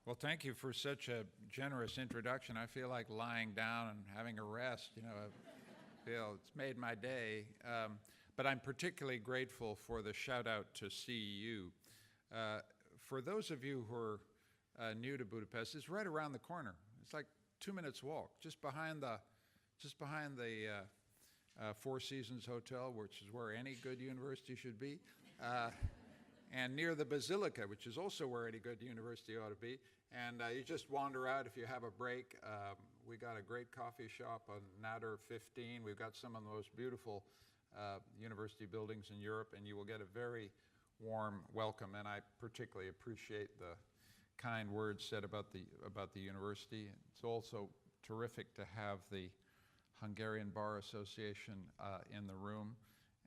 Well, thank you for such a generous introduction. I feel like lying down and having a rest. I feel it's made my day. But I'm particularly grateful for the shout out to CEU. For those of you who are new to Budapest, it's right around the corner. It's like 2 minutes walk, just behind the Four Seasons Hotel, which is where any good university should be, and near the Basilica, which is also where any good university ought to be. And you just wander out if you have a break. We got a great coffee shop on Nader 15. We've got some of the most beautiful university buildings in Europe, and you will get a very warm welcome. And I particularly appreciate the kind words said about the university. It's also terrific to have the Hungarian Bar Association in the room.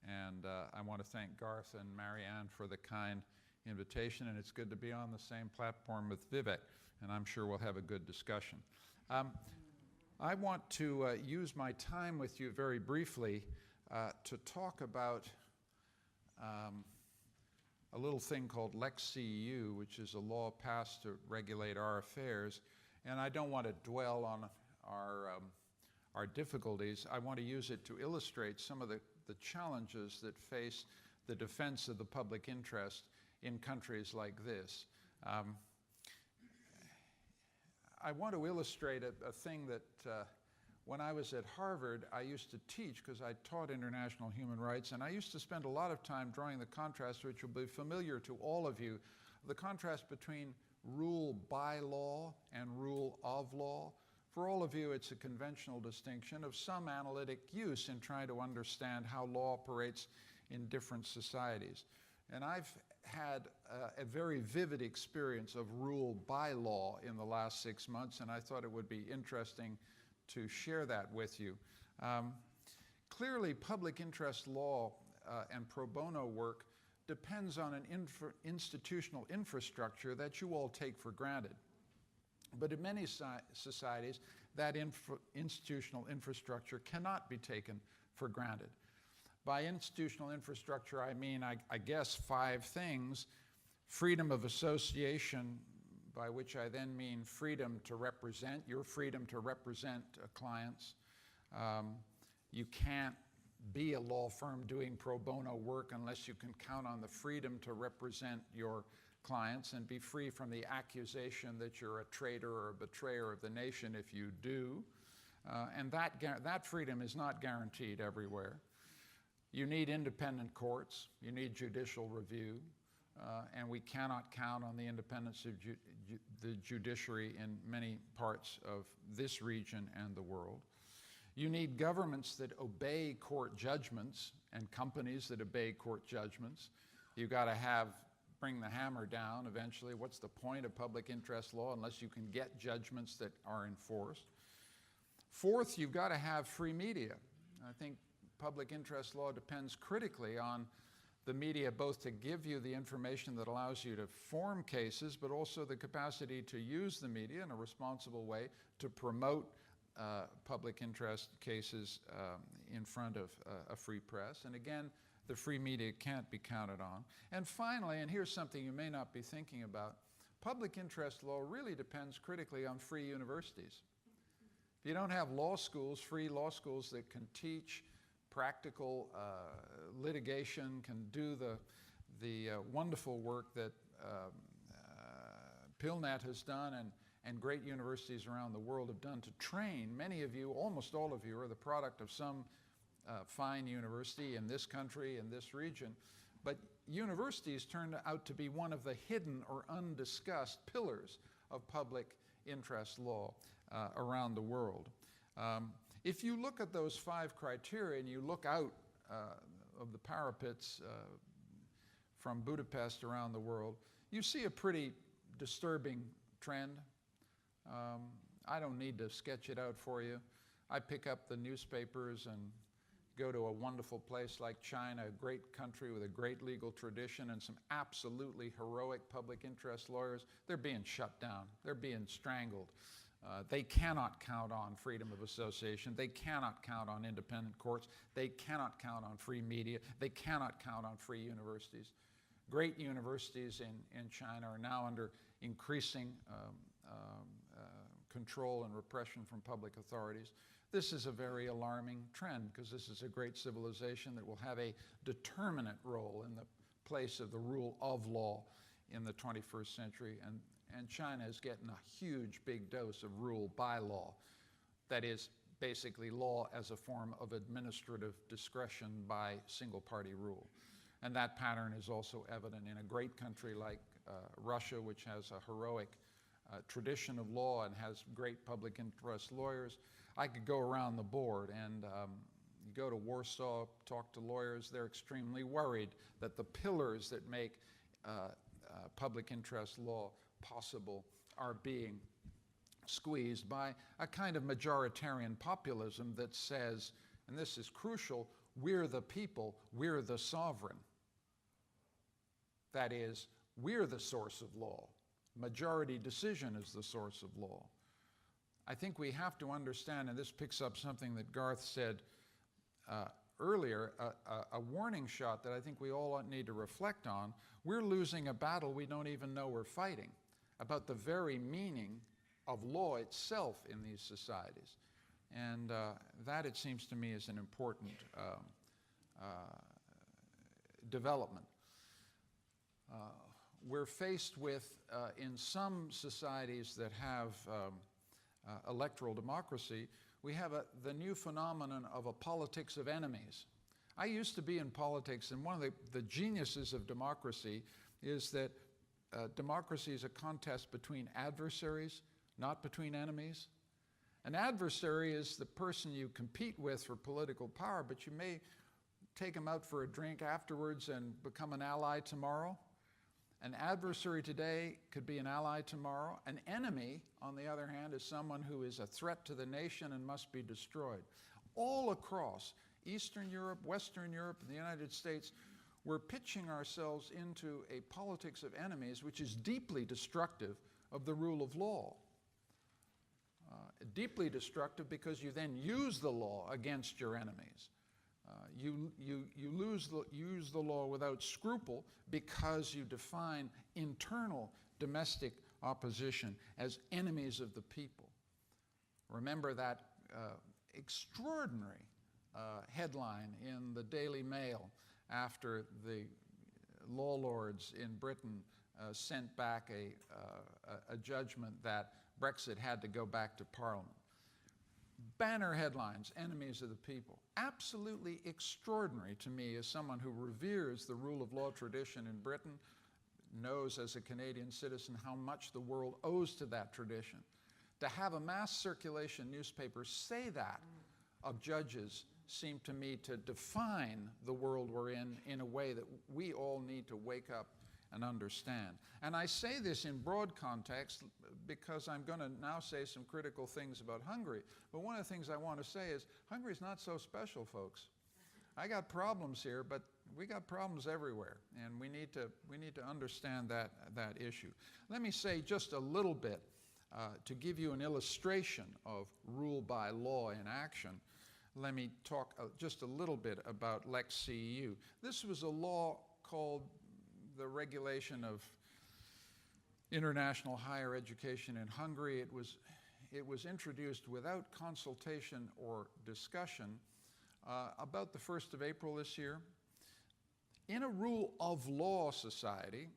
And I want to thank Garth and Marianne for the kind invitation, and it's good to be on the same platform with Vivek, and I'm sure we'll have a good discussion. I want to use my time with you very briefly to talk about a little thing called Lex CEU, which is a law passed to regulate our affairs, and I don't want to dwell on our difficulties. I want to use it to illustrate some of the challenges that face the defense of the public interest in countries like this. I want to illustrate a thing that when I was at Harvard, I used to teach because I taught international human rights, and I used to spend a lot of time drawing the contrast, which will be familiar to all of you, the contrast between rule by law and rule of law. For all of you, it's a conventional distinction of some analytic use in trying to understand how law operates in different societies. And I've had a very vivid experience of rule by law in the last 6 months, and I thought it would be interesting to share that with you. Clearly, public interest law and pro bono work depends on an institutional infrastructure that you all take for granted. But in many societies, that institutional infrastructure cannot be taken for granted. By institutional infrastructure, I mean, I guess, 5 things. Freedom of association, by which I then mean freedom to represent, your freedom to represent clients. You can't be a law firm doing pro bono work unless you can count on the freedom to represent your clients and be free from the accusation that you're a traitor or a betrayer of the nation if you do. And that freedom is not guaranteed everywhere. You need independent courts, you need judicial review, and we cannot count on the independence of the judiciary in many parts of this region and the world. You need governments that obey court judgments and companies that obey court judgments. You've got to bring the hammer down eventually. What's the point of public interest law unless you can get judgments that are enforced? Fourth, you've got to have free media. I think public interest law depends critically on the media both to give you the information that allows you to form cases, but also the capacity to use the media in a responsible way to promote public interest cases in front of a free press. And again, the free media can't be counted on. And finally, and here's something you may not be thinking about, public interest law really depends critically on free universities. If you don't have law schools, free law schools that can teach practical litigation, can do the wonderful work that PILnet has done and great universities around the world have done to train. Many of you, almost all of you, are the product of some fine university in this country, in this region. But universities turned out to be one of the hidden or undiscussed pillars of public interest law around the world. If you look at those 5 criteria and you look out of the parapets from Budapest around the world, you see a pretty disturbing trend. I don't need to sketch it out for you. I pick up the newspapers and go to a wonderful place like China, a great country with a great legal tradition and some absolutely heroic public interest lawyers. They're being shut down. They're being strangled. They cannot count on freedom of association. They cannot count on independent courts. They cannot count on free media. They cannot count on free universities. Great universities in China are now under increasing control and repression from public authorities. This is a very alarming trend because this is a great civilization that will have a determinant role in the place of the rule of law in the 21st century. And China is getting a huge big dose of rule by law. That is basically law as a form of administrative discretion by single-party rule. And that pattern is also evident in a great country like Russia, which has a heroic tradition of law and has great public interest lawyers. I could go around the board, and you go to Warsaw, talk to lawyers, they're extremely worried that the pillars that make public interest law possible are being squeezed by a kind of majoritarian populism that says, and this is crucial, we're the people, we're the sovereign. That is, we're the source of law. Majority decision is the source of law. I think we have to understand, and this picks up something that Garth said earlier, a warning shot that I think we all need to reflect on. We're losing a battle we don't even know we're fighting about the very meaning of law itself in these societies. And that, it seems to me, is an important development. We're faced with, in some societies that have electoral democracy, we have the new phenomenon of a politics of enemies. I used to be in politics, and one of the geniuses of democracy is that democracy is a contest between adversaries, not between enemies. An adversary is the person you compete with for political power, but you may take them out for a drink afterwards and become an ally tomorrow. An adversary today could be an ally tomorrow. An enemy, on the other hand, is someone who is a threat to the nation and must be destroyed. All across Eastern Europe, Western Europe, and the United States, we're pitching ourselves into a politics of enemies which is deeply destructive of the rule of law. Deeply destructive because you then use the law against your enemies. You use the law without scruple because you define internal domestic opposition as enemies of the people. Remember that extraordinary headline in the Daily Mail after the law lords in Britain sent back a judgment that Brexit had to go back to Parliament. Banner headlines, enemies of the people. Absolutely extraordinary to me as someone who reveres the rule of law tradition in Britain, knows as a Canadian citizen how much the world owes to that tradition. To have a mass circulation newspaper say that of judges seemed to me to define the world we're in a way that we all need to wake up and understand. And I say this in broad context because I'm going to now say some critical things about Hungary. But one of the things I want to say is Hungary's not so special, folks. I got problems here, but we got problems everywhere, and we need to understand that issue. Let me say just a little bit to give you an illustration of rule by law in action. Let me talk just a little bit about Lex CEU. This was a law called the regulation of international higher education in Hungary. It was introduced without consultation or discussion about the 1st of April this year. In a rule of law society,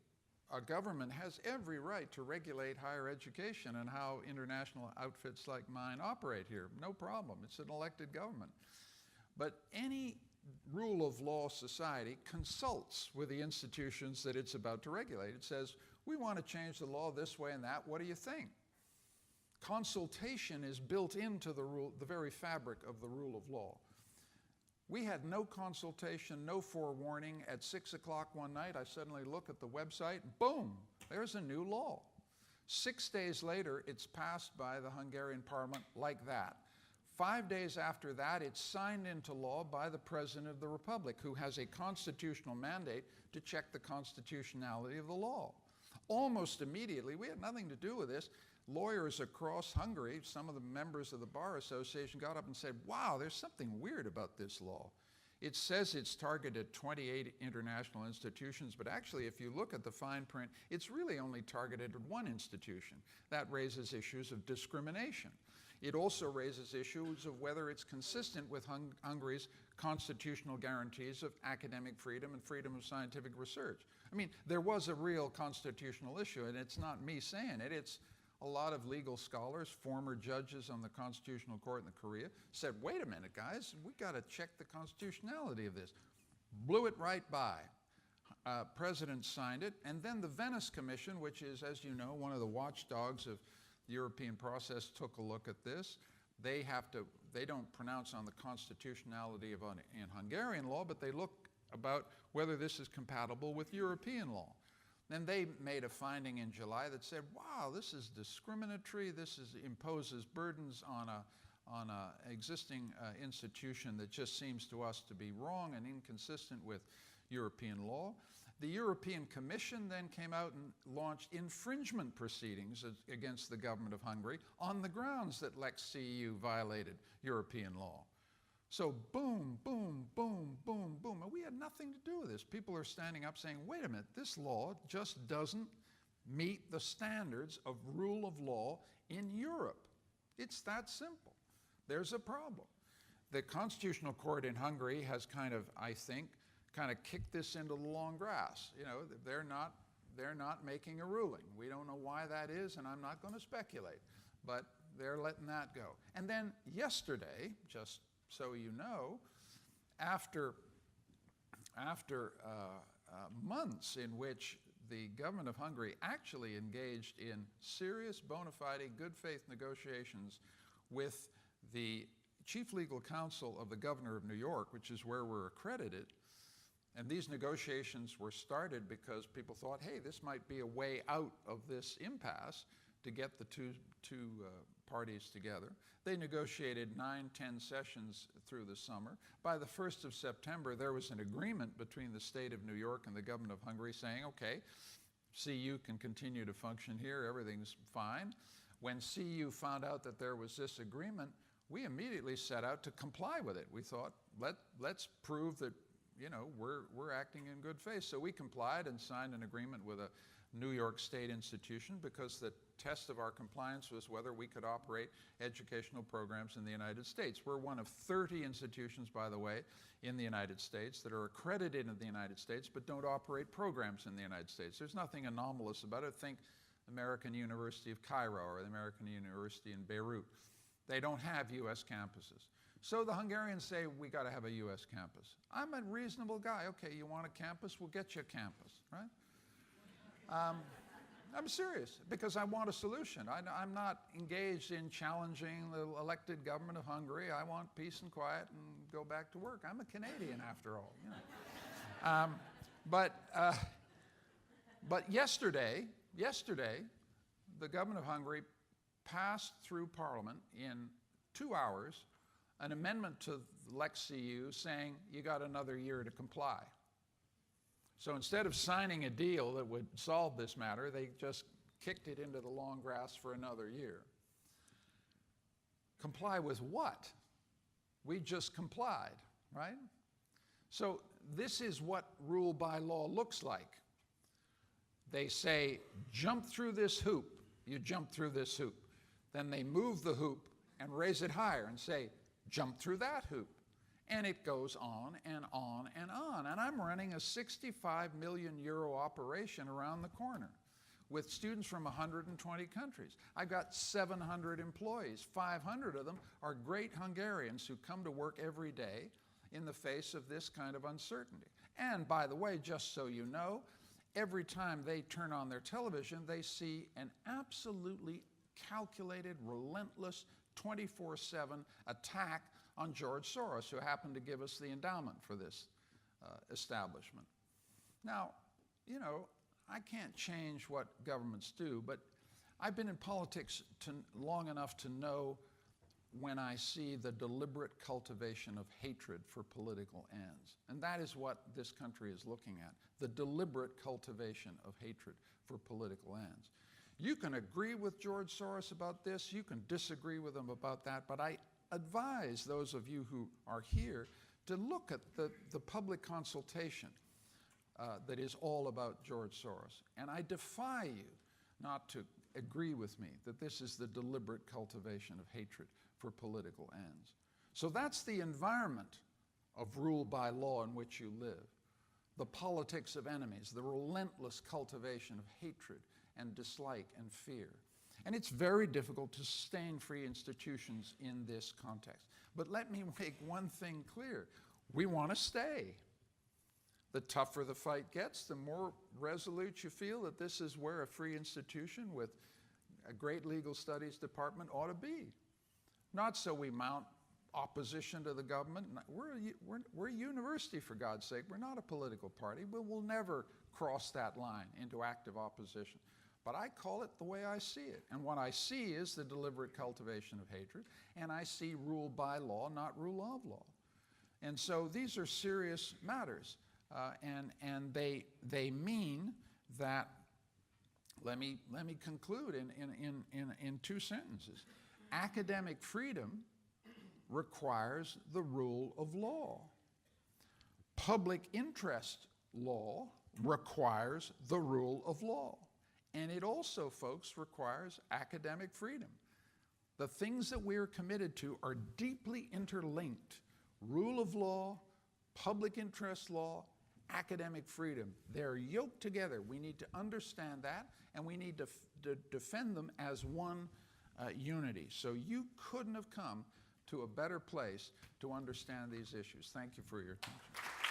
a government has every right to regulate higher education and how international outfits like mine operate here. No problem. It's an elected government. But any rule of law society consults with the institutions that it's about to regulate. It says, we want to change the law this way and that. What do you think? Consultation is built into the very fabric of the rule of law. We had no consultation, no forewarning. At 6 o'clock one night, I suddenly look at the website, boom, there's a new law. 6 days later, it's passed by the Hungarian parliament like that. 5 days after that, it's signed into law by the President of the Republic, who has a constitutional mandate to check the constitutionality of the law. Almost immediately, we had nothing to do with this, lawyers across Hungary, some of the members of the Bar Association got up and said, wow, there's something weird about this law. It says it's targeted 28 international institutions, but actually if you look at the fine print, it's really only targeted at one institution. That raises issues of discrimination. It also raises issues of whether it's consistent with Hungary's constitutional guarantees of academic freedom and freedom of scientific research. I mean, there was a real constitutional issue, and it's not me saying it, it's a lot of legal scholars, former judges on the Constitutional Court in Korea, said, wait a minute, guys, we got to check the constitutionality of this. Blew it right by. President signed it, and then the Venice Commission, which is, as you know, one of the watchdogs of the European process, took a look at this. They don't pronounce on the constitutionality of in Hungarian law, but they look about whether this is compatible with European law. Then they made a finding in July that said, wow, this is discriminatory, imposes burdens on a existing institution that just seems to us to be wrong and inconsistent with European law. The European Commission then came out and launched infringement proceedings against the government of Hungary on the grounds that Lex CEU violated European law. So boom, boom, boom, boom, boom. And we had nothing to do with this. People are standing up saying, wait a minute, this law just doesn't meet the standards of rule of law in Europe. It's that simple. There's a problem. The Constitutional Court in Hungary has I think, kicked this into the long grass. You know, they're not making a ruling. We don't know why that is, and I'm not going to speculate, but they're letting that go. And then yesterday, just so you know, after months in which the government of Hungary actually engaged in serious, bona fide, good faith negotiations with the chief legal counsel of the governor of New York, which is where we're accredited. And these negotiations were started because people thought, hey, this might be a way out of this impasse to get the two parties together. They negotiated 9-10 sessions through the summer. By the 1st of September, there was an agreement between the state of New York and the government of Hungary saying, okay, CEU can continue to function here, everything's fine. When CEU found out that there was this agreement, we immediately set out to comply with it. We thought, let's prove that, you know, we're acting in good faith. So we complied and signed an agreement with a New York State institution because the test of our compliance was whether we could operate educational programs in the United States. We're one of 30 institutions, by the way, in the United States that are accredited in the United States but don't operate programs in the United States. There's nothing anomalous about it. Think American University of Cairo or the American University in Beirut. They don't have US campuses. So the Hungarians say, we got to have a US campus. I'm a reasonable guy. Okay, you want a campus? We'll get you a campus, right? I'm serious, because I want a solution. I'm not engaged in challenging the elected government of Hungary. I want peace and quiet and go back to work. I'm a Canadian, after all. You know. But yesterday, the government of Hungary passed through Parliament in 2 hours an amendment to Lex CEU saying you got another year to comply. So instead of signing a deal that would solve this matter, they just kicked it into the long grass for another year. Comply with what? We just complied, right? So this is what rule by law looks like. They say, jump through this hoop. You jump through this hoop. Then they move the hoop and raise it higher and say, jump through that hoop. And it goes on and on and on. And I'm running a 65 million euro operation around the corner with students from 120 countries. I've got 700 employees. 500 of them are great Hungarians who come to work every day in the face of this kind of uncertainty. And by the way, just so you know, every time they turn on their television, they see an absolutely calculated, relentless, 24/7 attack on George Soros, who happened to give us the endowment for this establishment. Now, you know, I can't change what governments do, but I've been in politics long enough to know when I see the deliberate cultivation of hatred for political ends. And that is what this country is looking at, the deliberate cultivation of hatred for political ends. You can agree with George Soros about this, you can disagree with him about that, but I advise those of you who are here to look at the public consultation that is all about George Soros. And I defy you not to agree with me that this is the deliberate cultivation of hatred for political ends. So that's the environment of rule by law in which you live. The politics of enemies, the relentless cultivation of hatred and dislike and fear. And it's very difficult to sustain free institutions in this context. But let me make one thing clear. We want to stay. The tougher the fight gets, the more resolute you feel that this is where a free institution with a great legal studies department ought to be. Not so we mount opposition to the government. We're a university, for God's sake. We're not a political party. We'll never cross that line into active opposition. But I call it the way I see it. And what I see is the deliberate cultivation of hatred, and I see rule by law, not rule of law. And so these are serious matters. And they mean that, let me conclude in two sentences. Academic freedom requires the rule of law. Public interest law requires the rule of law. And it also, folks, requires academic freedom. The things that we are committed to are deeply interlinked. Rule of law, public interest law, academic freedom. They're yoked together. We need to understand that, and we need to defend them as one unity. So you couldn't have come to a better place to understand these issues. Thank you for your attention.